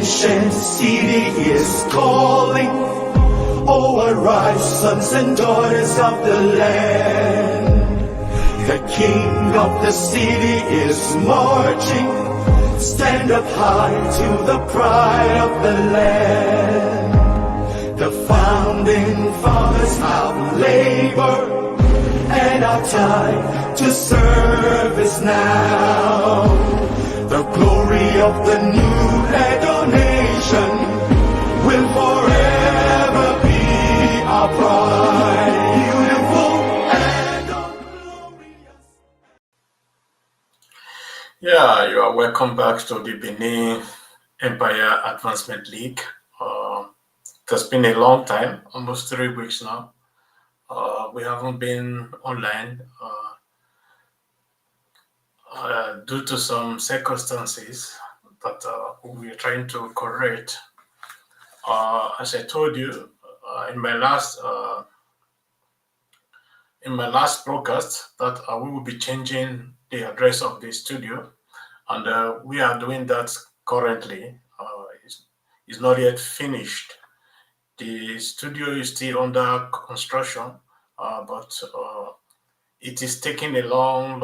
ancient city is calling. Oh, arise, sons and daughters of the land. The king of the city is marching. Stand up high to the pride of the land. The founding fathers have labored, and our time to serve is now. The glory of the new Edo nation will forever be our pride. Beautiful Edo, glorious. Yeah, you are welcome back to the Benin Empire Advancement League. It has been a long time, almost 3 weeks now. We haven't been online due to some circumstances that we are trying to correct. As I told you in my last broadcast, that we will be changing the address of the studio, and we are doing that currently. It's not yet finished. The studio is still under construction, but it is taking a long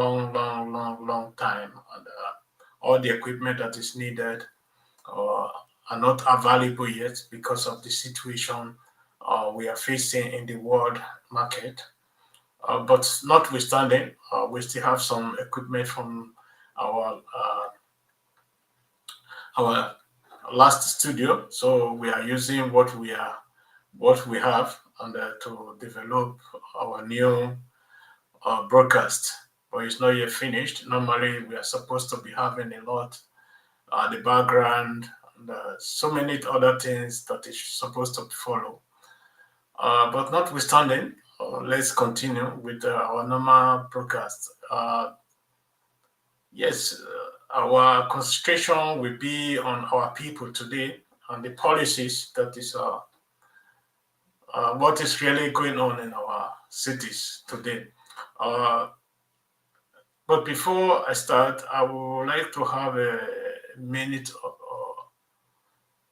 time, and all the equipment that is needed are not available yet because of the situation we are facing in the world market. But notwithstanding, we still have some equipment from our last studio, so we are using what we have, and to develop our new broadcast. But it's not yet finished. Normally, we are supposed to be having a lot, the background, and so many other things that is supposed to follow. But notwithstanding, let's continue with our normal broadcast. Yes, our concentration will be on our people today and the policies that is what is really going on in our cities today. But before I start, I would like to have a minute or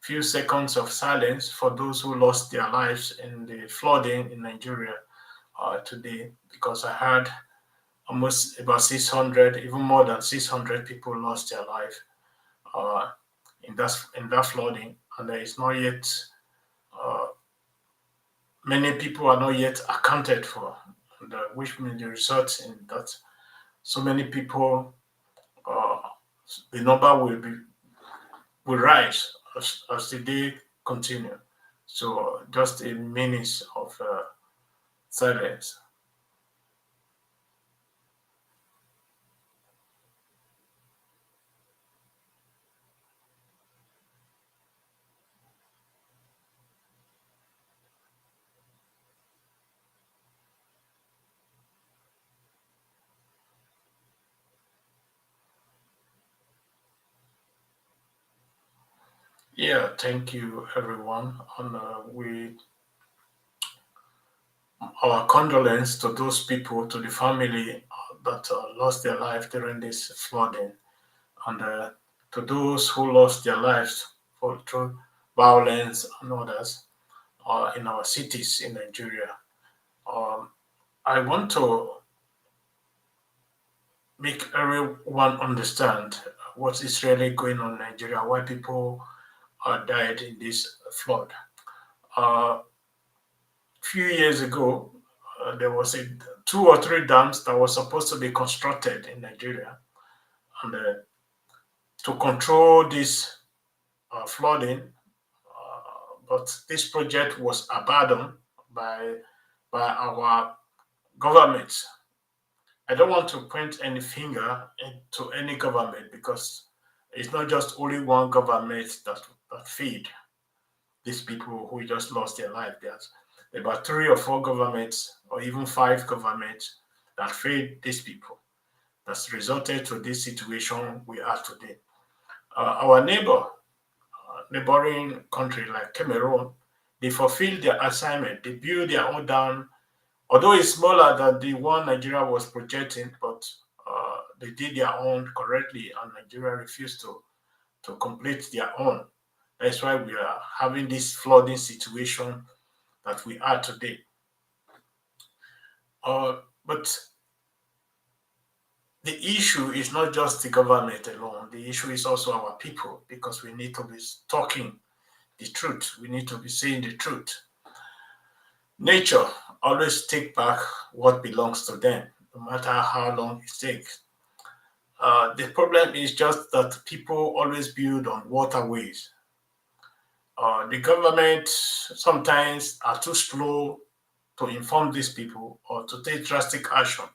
few seconds of silence for those who lost their lives in the flooding in Nigeria today, because I heard almost about 600, even more than 600 people lost their life in that flooding, and there is not yet many people are not yet accounted for, and, which means the result in that so many people, the number will rise as the day continue. So just a minute of silence. Yeah, thank you everyone, and our condolence to those people, to the family that lost their life during this flooding, and to those who lost their lives through violence and others in our cities in Nigeria. I want to make everyone understand what is really going on in Nigeria, why people died in this flood. Few years ago, there was 2 or 3 dams that were supposed to be constructed in Nigeria, and to control this flooding, but this project was abandoned by our government. I don't want to point any finger to any government, because it's not just only one government that feed these people who just lost their life. There's about 3 or 4 governments, or even 5 governments that feed these people. That's resulted to this situation we are today. Our neighboring country like Cameroon, they fulfilled their assignment. They built their own dam, although it's smaller than the one Nigeria was projecting, but they did their own correctly, and Nigeria refused to complete their own. That's why we are having this flooding situation that we are today. But the issue is not just the government alone. The issue is also our people, because we need to be talking the truth. We need to be saying the truth. Nature always take back what belongs to them, no matter how long it takes. The problem is just that people always build on waterways. The government sometimes are too slow to inform these people or to take drastic action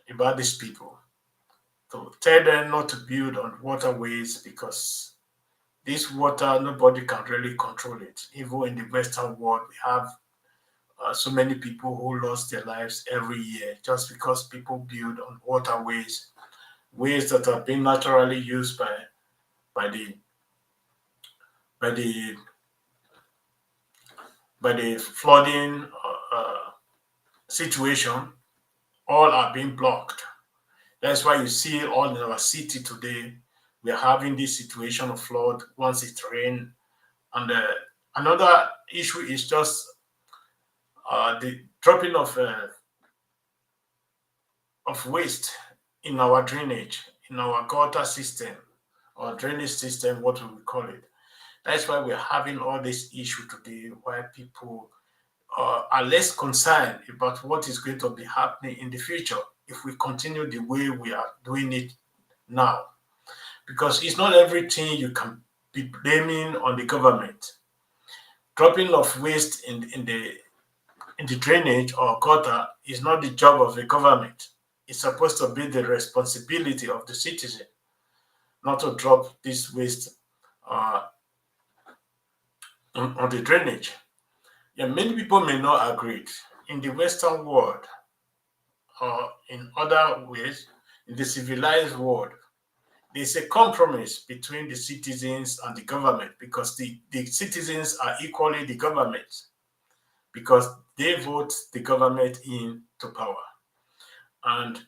about these people, to tell them not to build on waterways, because this water, nobody can really control it. Even in the Western world, we have so many people who lost their lives every year just because people build on waterways, ways that have been naturally used by the by the by the flooding situation. All are being blocked. That's why you see all in our city today, we are having this situation of flood once it rains. And another issue is just the dropping of waste in our drainage, in our gutter system or drainage system, what we call it. That's why we're having all this issue today, why people are less concerned about what is going to be happening in the future if we continue the way we are doing it now. Because it's not everything you can be blaming on the government. Dropping of waste in the drainage or gutter is not the job of the government. It's supposed to be the responsibility of the citizen not to drop this waste uh, on the drainage. Yeah, many people may not agree. In the Western world or in other ways, in the civilized world, there's a compromise between the citizens and the government, because the citizens are equally the government, because they vote the government into power. And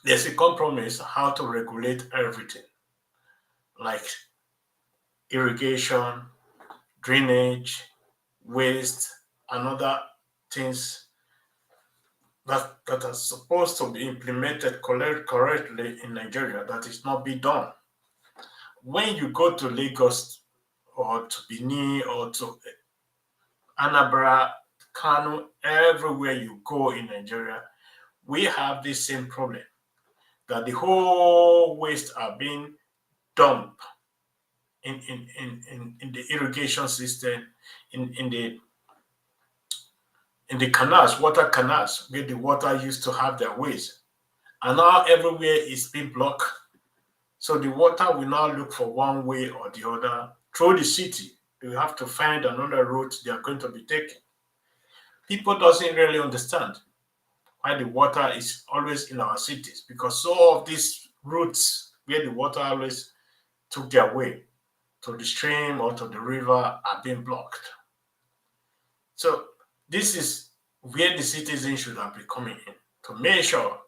there's a compromise how to regulate everything, like irrigation, drainage, waste, and other things that are supposed to be implemented correctly in Nigeria that is not being done. When you go to Lagos or to Benin or to Anambra, Kano, everywhere you go in Nigeria, we have this same problem, that the whole waste are being dumped in the irrigation system, in the canals, water canals, where the water used to have their waste. And now everywhere is being blocked. So the water will now look for one way or the other through the city. They will have to find another route they are going to be taking. People doesn't really understand why the water is always in our cities, because so of these routes where the water always took their way to the stream or to the river are being blocked. So this is where the citizens should have been coming in to make sure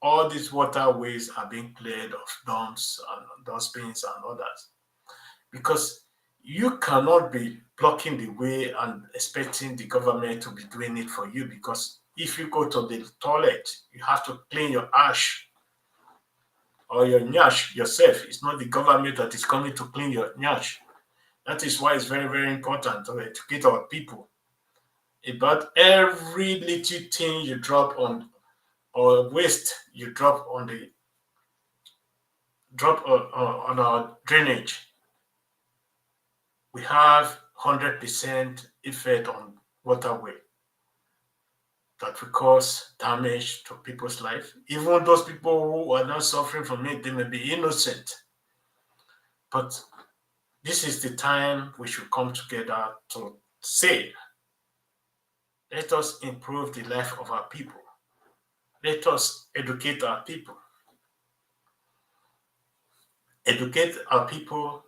all these waterways are being cleared of dumps and dustbins and others. Because you cannot be blocking the way and expecting the government to be doing it for you, because if you go to the toilet, you have to clean your ash or your nyash yourself. It's not the government that is coming to clean your nyash. That is why it's very, very important to educate our people about every little thing you drop on, or waste you drop on our drainage. We have 100% effect on waterway that will cause damage to people's life. Even those people who are not suffering from it, they may be innocent. But this is the time we should come together to say, let us improve the life of our people. Let us educate our people. Educate our people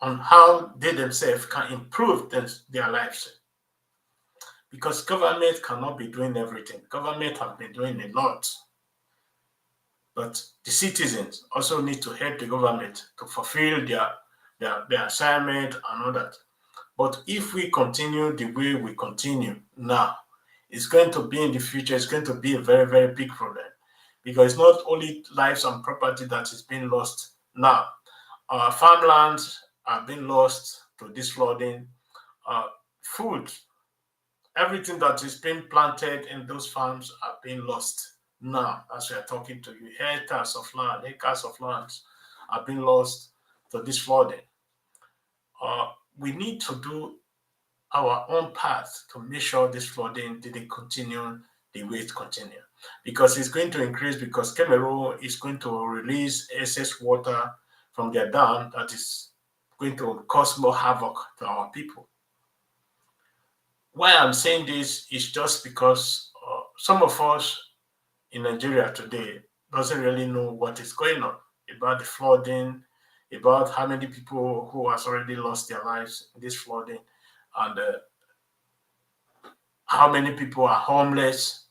on how they themselves can improve their lives. Because government cannot be doing everything. Government have been doing a lot. But the citizens also need to help the government to fulfill their their assignment and all that. But if we continue the way we continue now, it's going to be in the future, it's going to be a very, very big problem, because it's not only lives and property that is being lost now. Our farmlands are being lost to this flooding. Food, everything that is being planted in those farms are being lost now as we are talking to you. Acres of land are being lost to this flooding. We need to do our own part to make sure this flooding didn't continue the way it continued, because it's going to increase, because Cameroon is going to release excess water from their dam that is going to cause more havoc to our people. Why I'm saying this is just because some of us in Nigeria today doesn't really know what is going on about the flooding, about how many people who has already lost their lives in this flooding, and how many people are homeless,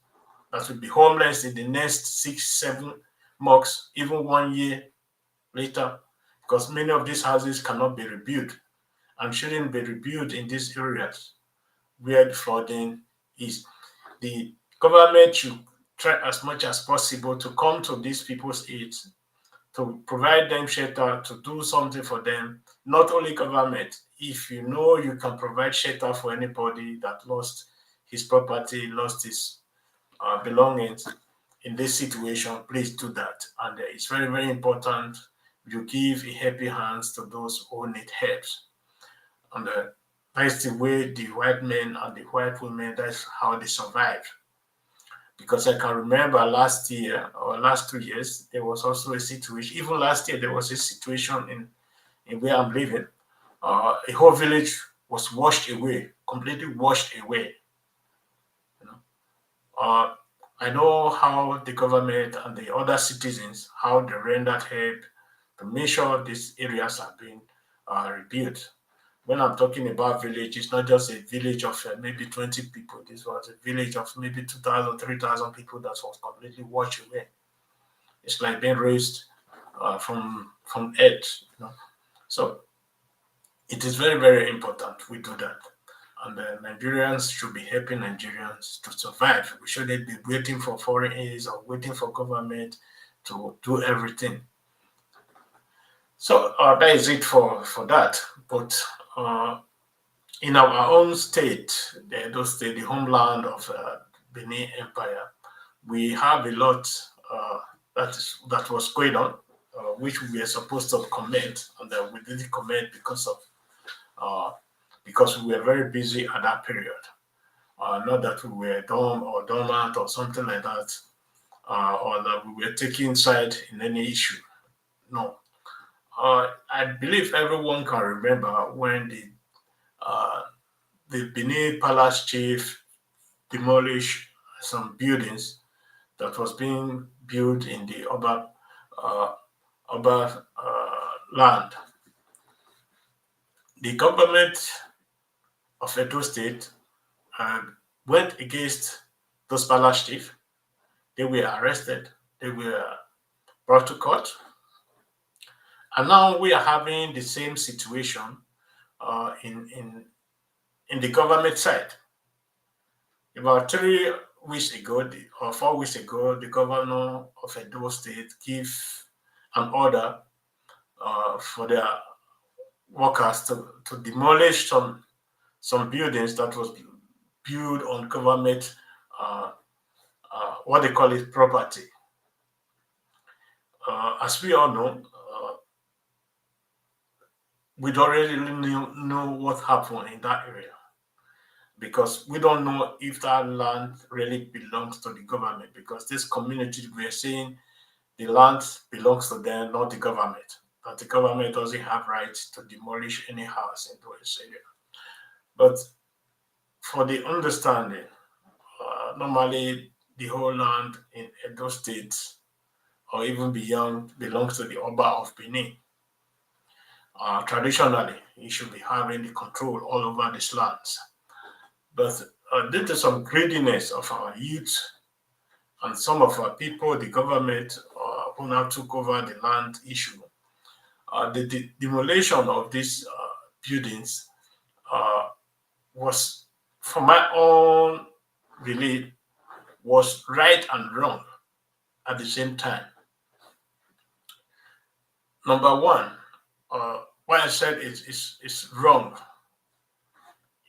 that will be homeless in the next 6-7 months, even 1 year later, because many of these houses cannot be rebuilt and shouldn't be rebuilt in these areas where the flooding is. The government should try as much as possible to come to these people's aid, to provide them shelter, to do something for them. Not only government, if you know you can provide shelter for anybody that lost his property, lost his belongings in this situation, please do that. And it's very, very important you give a helping hands to those who need help. And that's the way the white men and the white women, that's how they survive. Because I can remember last year or last 2 years, there was also a situation. Even last year, there was a situation in where I'm living. A whole village was washed away, completely washed away. You know, I know how the government and the other citizens, how they rendered help to make sure these areas are being rebuilt. When I'm talking about village, it's not just a village of maybe 20 people. This was a village of maybe 2,000, 3,000 people that was completely washed away. It's like being raised from earth. So it is very, very important we do that. And Nigerians should be helping Nigerians to survive. We shouldn't be waiting for foreign aids or waiting for government to do everything. So that is it for that. But in our own state, the homeland of Benin Empire, we have a lot that was going on, which we were supposed to comment, and we didn't comment because we were very busy at that period. Not that we were dumb or dormant or something like that, or that we were taking side in any issue. No. I believe everyone can remember when the Benin Palace chief demolished some buildings that was being built in the Oba land. The government of Edo State went against those palace chiefs. They were arrested. They were brought to court. And now we are having the same situation in the government side. About 3 weeks ago or 4 weeks ago, the governor of Edo State gave an order for their workers to demolish some buildings that was built on government, what they call it, property. As we all know, we don't really know what happened in that area, because we don't know if that land really belongs to the government, because this community, we are saying the land belongs to them, not the government, that the government doesn't have rights to demolish any house in this area. But for the understanding, normally the whole land in Edo State or even beyond belongs to the Oba of Benin. Traditionally, he should be having the control all over these lands. But due to some greediness of our youth and some of our people, the government who now took over the land issue, the demolition of these buildings was, from my own belief, was right and wrong at the same time. Number one, why I said it's wrong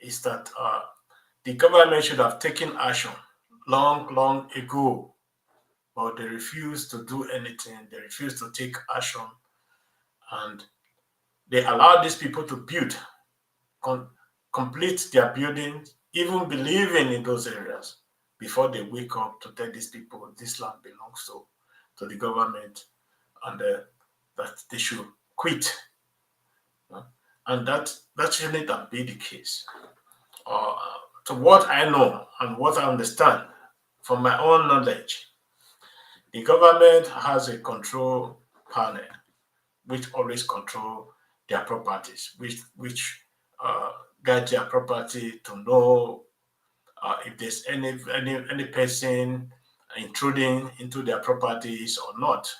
is that the government should have taken action long ago, but they refused to do anything. They refused to take action, and they allowed these people to build, complete their buildings, even believing in those areas before they wake up to tell these people this land belongs to the government, and that they should quit. And that shouldn't have been the case. To what I know and what I understand from my own knowledge, the government has a control panel which always control their properties, which guide their property to know if there's any person intruding into their properties or not.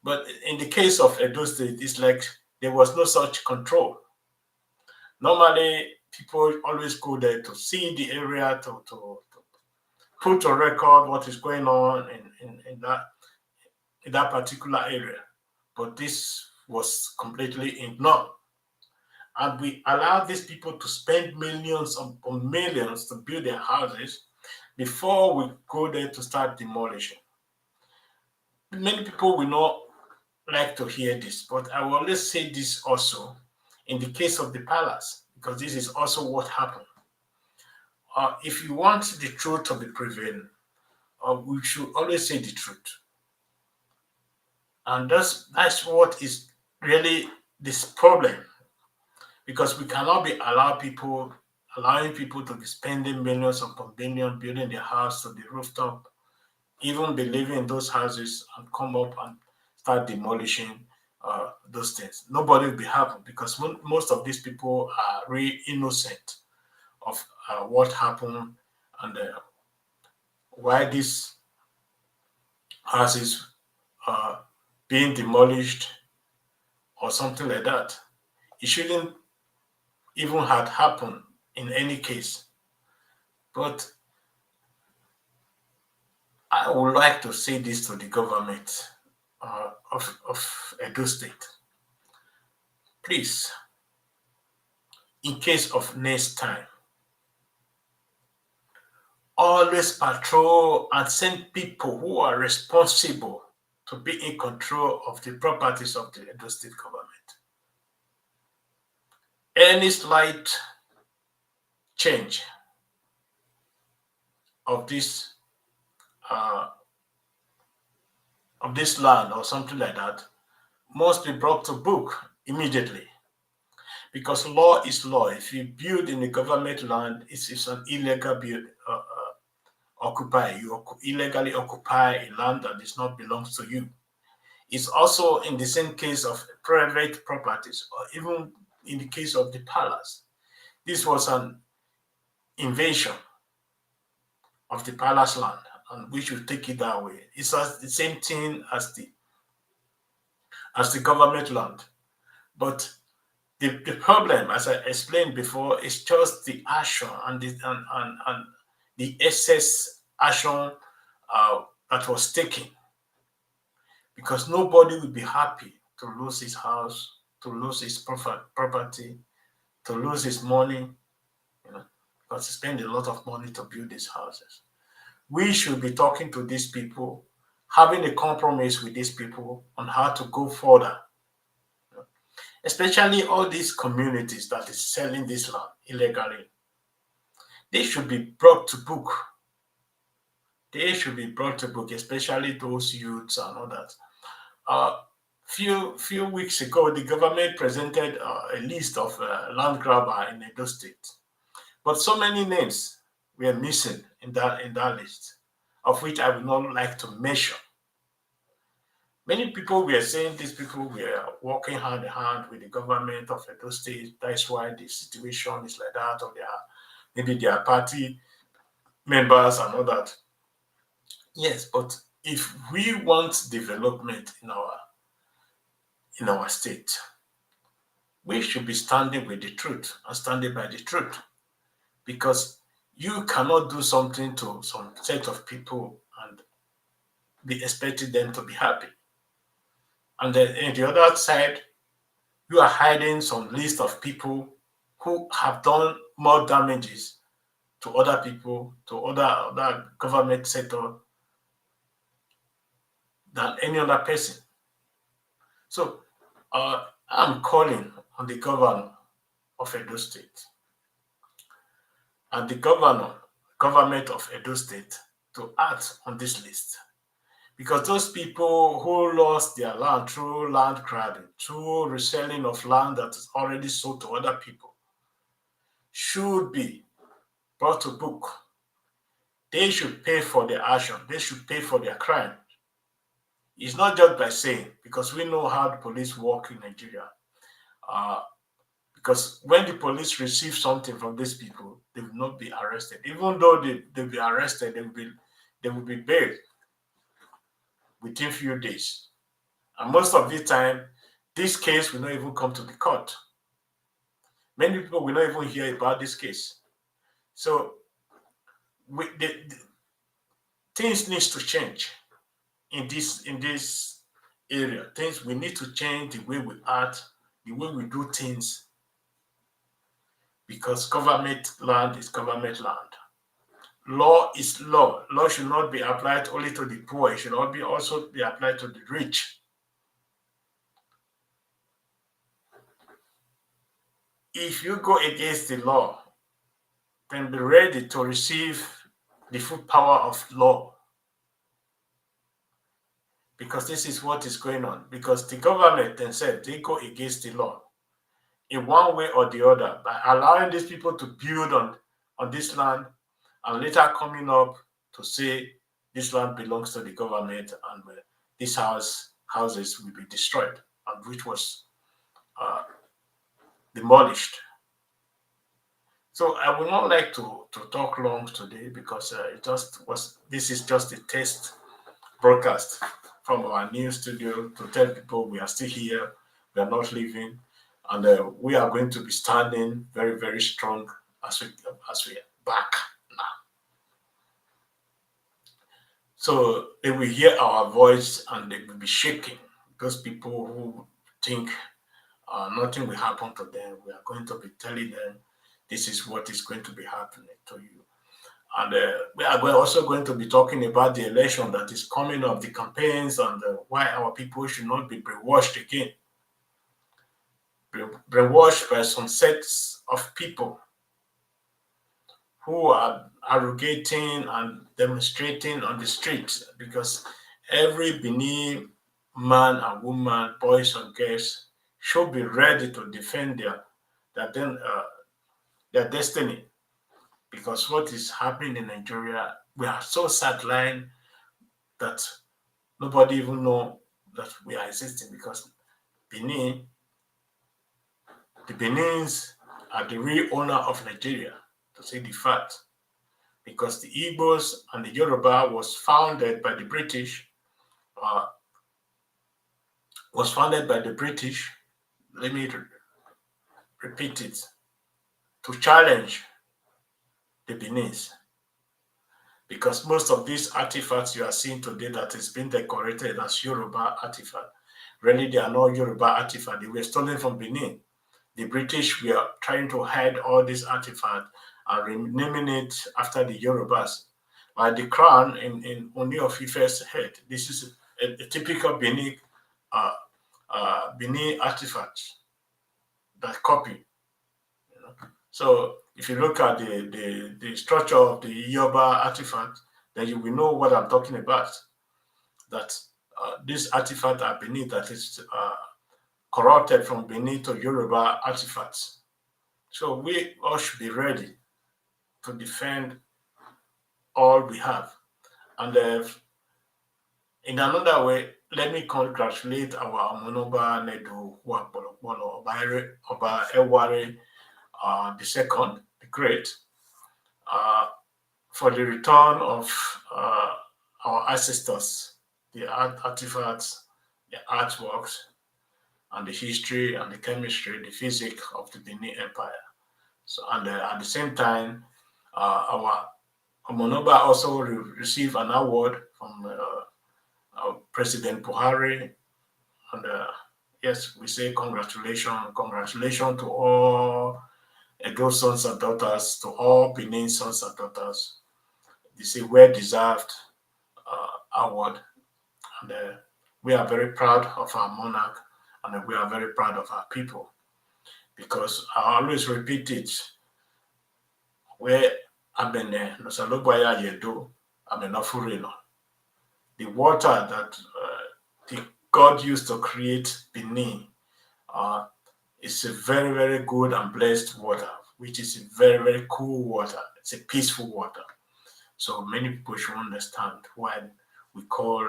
But in the case of Edo State, it's like there was no such control. Normally, people always go there to see the area, to put on record what is going on in that particular area. But this was completely ignored. And we allow these people to spend millions upon millions to build their houses before we go there to start demolishing. Many people will not like to hear this, but I will always say this also in the case of the palace, because this is also what happened. If you want the truth to be prevalent, we should always say the truth. And that's what is really this problem, because we cannot be allowing people to be spending millions upon billions building their house to the rooftop, even be living in those houses, and come up and start demolishing those things. Nobody will be happy, because most of these people are really innocent of what happened and why these houses are being demolished or something like that. It shouldn't even have happened in any case. But I would like to say this to the government of Edo State. Please, in case of next time, always patrol and send people who are responsible to be in control of the properties of the Edo State government. Any slight change of this land or something like that must be brought to book immediately, because law is law. If you build in the government land, it's an illegal build. You illegally occupy a land that does not belong to you. It's also in the same case of private properties, or even in the case of the palace. This was an invasion of the palace land, and we should take it that way. It's the same thing as the government land. But the problem, as I explained before, is just the action and the excess action that was taken, because nobody will be happy to lose his house, to lose his property, to lose his money, because he spent a lot of money to build these houses. We should be talking to these people, having a compromise with these people on how to go further, especially all these communities that is selling this land illegally. They should be brought to book. They should be brought to book, especially those youths and all that. Few weeks ago, the government presented a list of land grabber in Edo State, but so many names were missing in that list, of which I would not like to mention. Many people were saying these people were working hand in hand with the government of Edo State. That's why the situation is like that, or maybe they are party members and all that. Yes, but if we want development in our state. We should be standing with the truth and standing by the truth, because you cannot do something to some set of people and be expecting them to be happy. And then on the other side, you are hiding some list of people who have done more damages to other people, to other government sector than any other person. So I'm calling on the governor of Edo State and the government of Edo State to act on this list. Because those people who lost their land through land grabbing, through reselling of land that is already sold to other people, should be brought to book. They should pay for their action. They should pay for their crime. It's not just by saying, because we know how the police work in Nigeria. Because when the police receive something from these people, they will not be arrested. Even though they'll be arrested, they will be bailed within few days. And most of the time, this case will not even come to the court. Many people will not even hear about this case. So things needs to change in this area. We need to change the way we act, the way we do things, because government land is government land. Law is law. Law should not be applied only to the poor. It should also be applied to the rich. If you go against the law, then be ready to receive the full power of law. Because this is what is going on. Because the government themselves, they go against the law in one way or the other by allowing these people to build on this land and later coming up to say this land belongs to the government and these houses will be destroyed, and which was demolished. So I would not like to talk long today, because this is just a test broadcast from our new studio to tell people we are still here, we are not leaving, and we are going to be standing very, very strong as we are back now. So they will hear our voice and they will be shaking. Those people who think nothing will happen to them, we are going to be telling them this is what is going to be happening to you. And we are also going to be talking about the election that is coming up, the campaigns, and why our people should not be brainwashed again. Brainwashed by some sets of people who are arrogating and demonstrating on the streets, because every Benin man and woman, boys and girls, should be ready to defend their destiny. Because what is happening in Nigeria, we are so sidelined that nobody even know that we are existing, because the Benins are the real owner of Nigeria, to say the fact. Because the Igbos and the Yoruba was founded by the British, let me repeat it, to challenge the Benins. Because most of these artifacts you are seeing today that is being decorated as Yoruba artifact, really they are not Yoruba artifacts. They were stolen from Benin. The British were trying to hide all these artifacts and renaming it after the Yorubas. Like the crown in Oni of Ife's head, this is a typical Benin artifact, that copy. So if you look at the structure of the Yoruba artifact, then you will know what I'm talking about. That this artifact are Benin, that is corrupted from Benin to Yoruba artifacts. So we all should be ready to defend all we have. And in another way, let me congratulate our Monoba Nedu Oba Eware the second, the Great, for the return of our ancestors, the artifacts, the artworks, and the history and the chemistry, the physics of the Benin Empire. So, and at the same time, our Omonoba also received an award from President Buhari. And yes, we say congratulations to all Edo sons and daughters, to all Benin sons and daughters. This is a well-deserved award. And we are very proud of our monarch, and we are very proud of our people. Because I always repeat it, where Abene, Nosalobaya Yedo, Amenofurino. The water that the God used to create Benin is a very, very good and blessed water, which is a very, very cool water. It's a peaceful water. So many people should understand why we call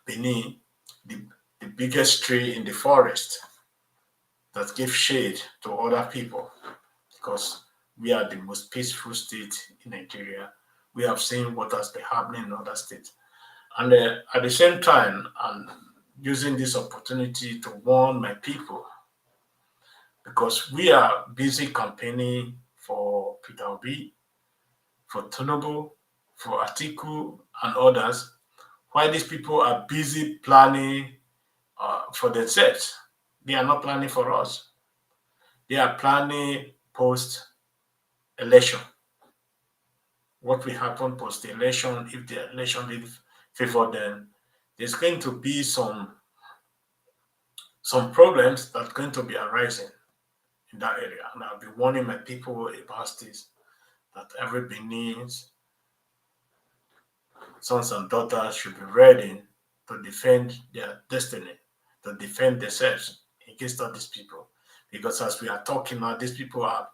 Benin the biggest tree in the forest that gives shade to other people, because we are the most peaceful state in Nigeria. We have seen what has been happening in other states. And at the same time, I'm using this opportunity to warn my people, because we are busy campaigning for Peter Obi, for Tinubu, for Atiku, and others, while these people are busy planning for themselves. They are not planning for us. They are planning post-election. What will happen post-election, if the election did favor them? There's going to be some problems that are going to be arising in that area. And I'll be warning my people about this, that every Benin's sons and daughters should be ready to defend their destiny, to defend themselves against all these people. Because as we are talking now, these people are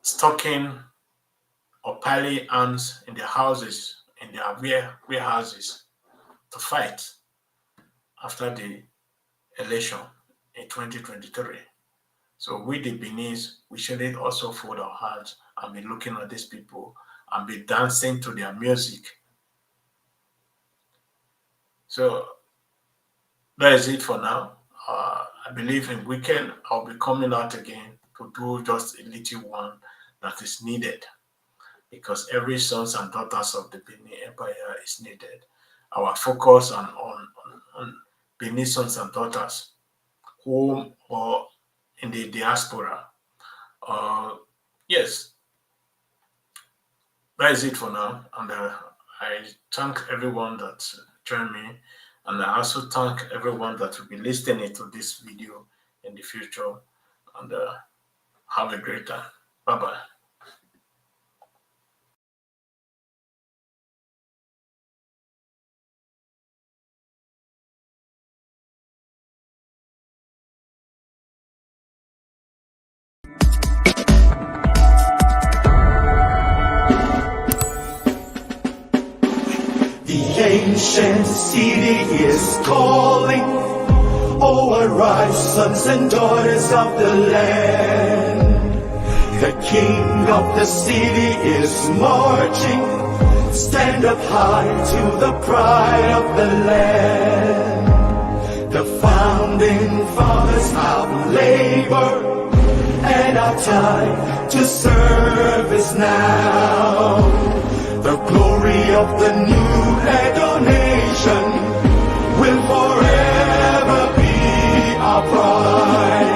stocking or piling arms in their houses, in their warehouses, to fight after the election in 2023. So we, the Beninese, we shouldn't also fold our hands and be looking at these people and be dancing to their music. So that is it for now. I believe in weekend I'll be coming out again to do just a little one that is needed, because every sons and daughters of the Benin Empire is needed. Our focus on Benin sons and daughters, home or in the diaspora. Yes, that is it for now. And I thank everyone that joined me. And I also thank everyone that will be listening to this video in the future. And have a great time. Bye-bye. The ancient city is calling. Oh, arise, sons and daughters of the land. The king of the city is marching. Stand up high to the pride of the land. The founding fathers have labored, and our time to serve is now. The glory of the new Edo nation will forever be our pride.